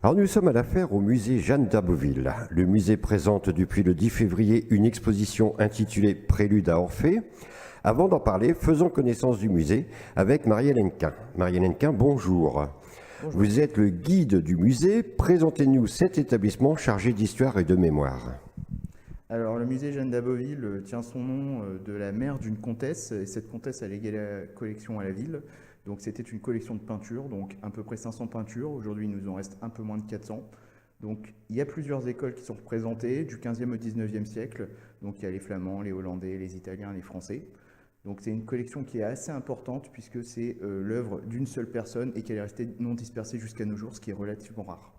Alors nous sommes à l'affaire au musée Jeanne d'Aboville. Le musée présente depuis le 10 février une exposition intitulée Prélude à Orphée. Avant d'en parler, faisons connaissance du musée avec Marie-Hélène Quin. Marie-Hélène Quin, bonjour. Bonjour. Vous êtes le guide du musée. Présentez-nous cet établissement chargé d'histoire et de mémoire. Alors, le musée Jeanne d'Aboville tient son nom de la mère d'une comtesse, et cette comtesse a légué la collection à la ville. Donc, c'était une collection de peintures, donc à peu près 500 peintures. Aujourd'hui, il nous en reste un peu moins de 400. Donc, il y a plusieurs écoles qui sont représentées, du 15e au 19e siècle. Donc, il y a les Flamands, les Hollandais, les Italiens, les Français. Donc, c'est une collection qui est assez importante puisque c'est l'œuvre d'une seule personne et qu'elle est restée non dispersée jusqu'à nos jours, ce qui est relativement rare.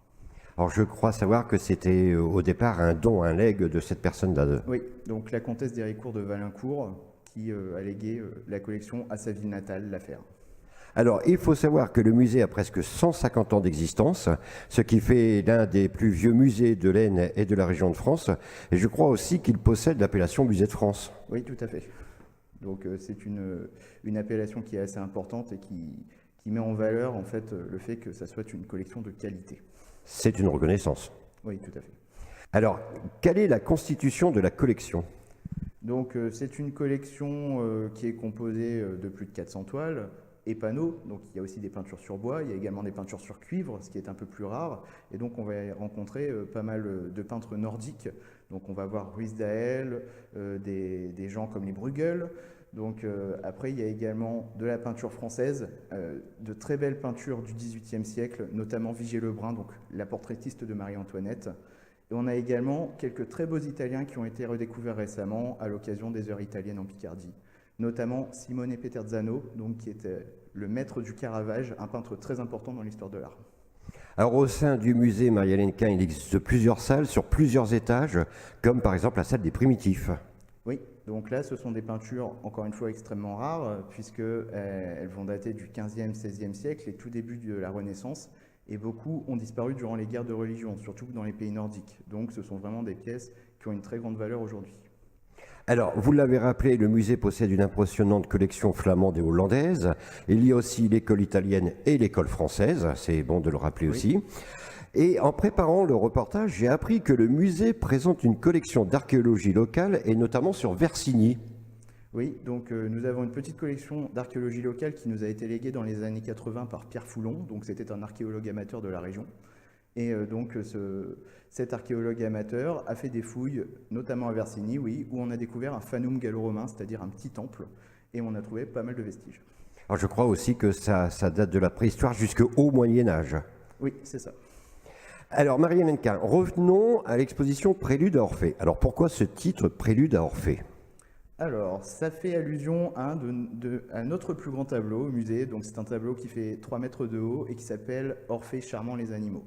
Alors je crois savoir que c'était au départ un don, un legs de cette personne-là. Oui, donc la comtesse d'Héricourt de Valincourt qui a légué la collection à sa ville natale, La Fère. Alors, il faut savoir que le musée a presque 150 ans d'existence, ce qui fait l'un des plus vieux musées de l'Aisne et de la région de France. Et je crois aussi qu'il possède l'appellation Musée de France. Oui, tout à fait. Donc c'est une appellation qui est assez importante et qui met en valeur en fait le fait que ça soit une collection de qualité. C'est une reconnaissance. Oui, tout à fait. Alors, quelle est la constitution de la collection? Donc c'est une collection qui est composée de plus de 400 toiles et panneaux. Donc il y a aussi des peintures sur bois, il y a également des peintures sur cuivre, ce qui est un peu plus rare. Et donc on va rencontrer pas mal de peintres nordiques. Donc on va voir Ruysdael, des gens comme les Bruegel. Donc après il y a également de la peinture française, de très belles peintures du XVIIIe siècle, notamment Vigée Lebrun, donc la portraitiste de Marie-Antoinette. Et on a également quelques très beaux Italiens qui ont été redécouverts récemment à l'occasion des Heures italiennes en Picardie. Notamment Simone Peterzano, donc, qui était le maître du Caravage, un peintre très important dans l'histoire de l'art. Alors, au sein du musée Marie-Hélène Quin, il existe plusieurs salles sur plusieurs étages, comme par exemple la salle des primitifs. Oui, donc là, ce sont des peintures, encore une fois, extrêmement rares, puisqu'elles vont dater du 15e, 16e siècle et tout début de la Renaissance. Et beaucoup ont disparu durant les guerres de religion, surtout dans les pays nordiques. Donc ce sont vraiment des pièces qui ont une très grande valeur aujourd'hui. Alors, vous l'avez rappelé, le musée possède une impressionnante collection flamande et hollandaise. Il y a aussi l'école italienne et l'école française, c'est bon de le rappeler aussi. Et en préparant le reportage, j'ai appris que le musée présente une collection d'archéologie locale et notamment sur Versigny. Oui, donc nous avons une petite collection d'archéologie locale qui nous a été léguée dans les années 80 par Pierre Foulon, donc c'était un archéologue amateur de la région. Et cet archéologue amateur a fait des fouilles, notamment à Versigny, oui, où on a découvert un fanum gallo-romain, c'est-à-dire un petit temple, et on a trouvé pas mal de vestiges. Alors je crois aussi que ça date de la préhistoire jusqu'au Moyen-Âge. Oui, c'est ça. Alors Marie-Hélène Quin, revenons à l'exposition Prélude à Orphée. Alors pourquoi ce titre Prélude à Orphée? Alors, ça fait allusion à notre plus grand tableau au musée. Donc, c'est un tableau qui fait 3 mètres de haut et qui s'appelle Orphée charmant les animaux.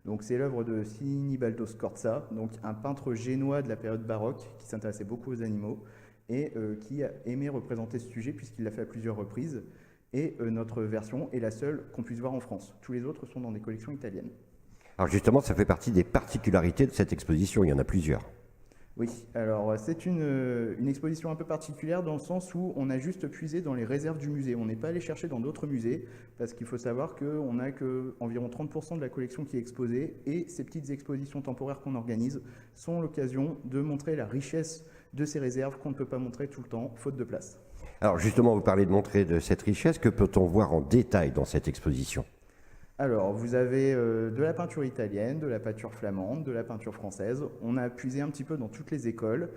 Donc, c'est l'œuvre de Sinibaldo Scorza, donc un peintre génois de la période baroque qui s'intéressait beaucoup aux animaux et qui a aimé représenter ce sujet puisqu'il l'a fait à plusieurs reprises. Et notre version est la seule qu'on puisse voir en France. Tous les autres sont dans des collections italiennes. Alors justement, ça fait partie des particularités de cette exposition, il y en a plusieurs. Oui, alors c'est une exposition un peu particulière dans le sens où on a juste puisé dans les réserves du musée. On n'est pas allé chercher dans d'autres musées parce qu'il faut savoir qu'on n'a qu'environ 30% de la collection qui est exposée et ces petites expositions temporaires qu'on organise sont l'occasion de montrer la richesse de ces réserves qu'on ne peut pas montrer tout le temps, faute de place. Alors justement, vous parlez de montrer de cette richesse, que peut-on voir en détail dans cette exposition? Alors, vous avez de la peinture italienne, de la peinture flamande, de la peinture française. On a puisé un petit peu dans toutes les écoles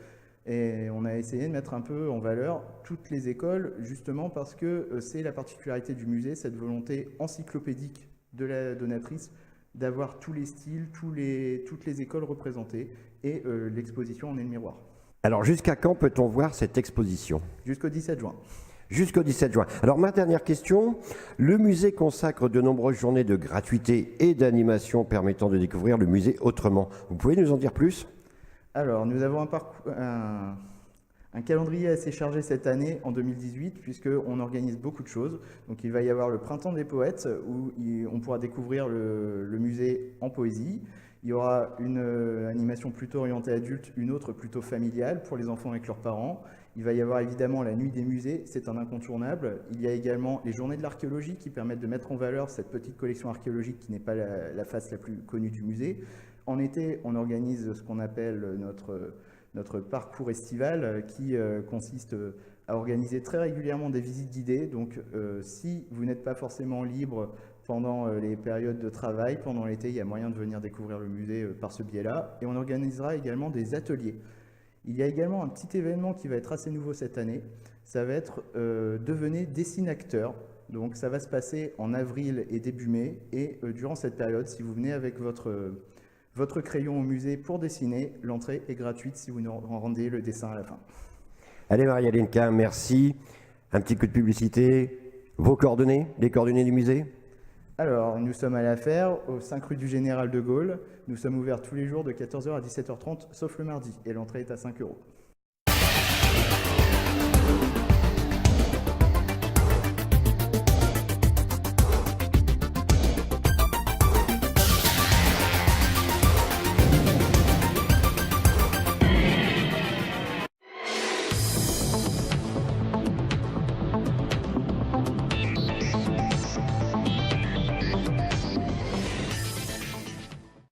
et on a essayé de mettre un peu en valeur toutes les écoles, justement parce que c'est la particularité du musée, cette volonté encyclopédique de la donatrice d'avoir tous les styles, toutes les écoles représentées et l'exposition en est le miroir. Alors jusqu'à quand peut-on voir cette exposition? Jusqu'au 17 juin. Jusqu'au 17 juin. Alors ma dernière question, le musée consacre de nombreuses journées de gratuité et d'animation permettant de découvrir le musée autrement. Vous pouvez nous en dire plus? Alors nous avons un calendrier assez chargé cette année en 2018 puisqu'on organise beaucoup de choses. Donc il va y avoir le Printemps des poètes où on pourra découvrir le musée en poésie. Il y aura une animation plutôt orientée adulte, une autre plutôt familiale pour les enfants avec leurs parents. Il va y avoir évidemment la nuit des musées, c'est un incontournable. Il y a également les journées de l'archéologie qui permettent de mettre en valeur cette petite collection archéologique qui n'est pas la face la plus connue du musée. En été, on organise ce qu'on appelle notre parcours estival qui consiste à organiser très régulièrement des visites guidées. Donc si vous n'êtes pas forcément libre pendant les périodes de travail, pendant l'été, il y a moyen de venir découvrir le musée par ce biais-là. Et on organisera également des ateliers. Il y a également un petit événement qui va être assez nouveau cette année. Ça va être devenez dessine-acteur. Donc ça va se passer en avril et début mai. Et durant cette période, si vous venez avec votre crayon au musée pour dessiner, l'entrée est gratuite si vous nous rendez le dessin à la fin. Allez Maria Linka, merci. Un petit coup de publicité. Vos coordonnées, les coordonnées du musée? Alors, nous sommes à La Fère, au 5 rue du Général de Gaulle. Nous sommes ouverts tous les jours de 14h à 17h30, sauf le mardi, et l'entrée est à 5 €.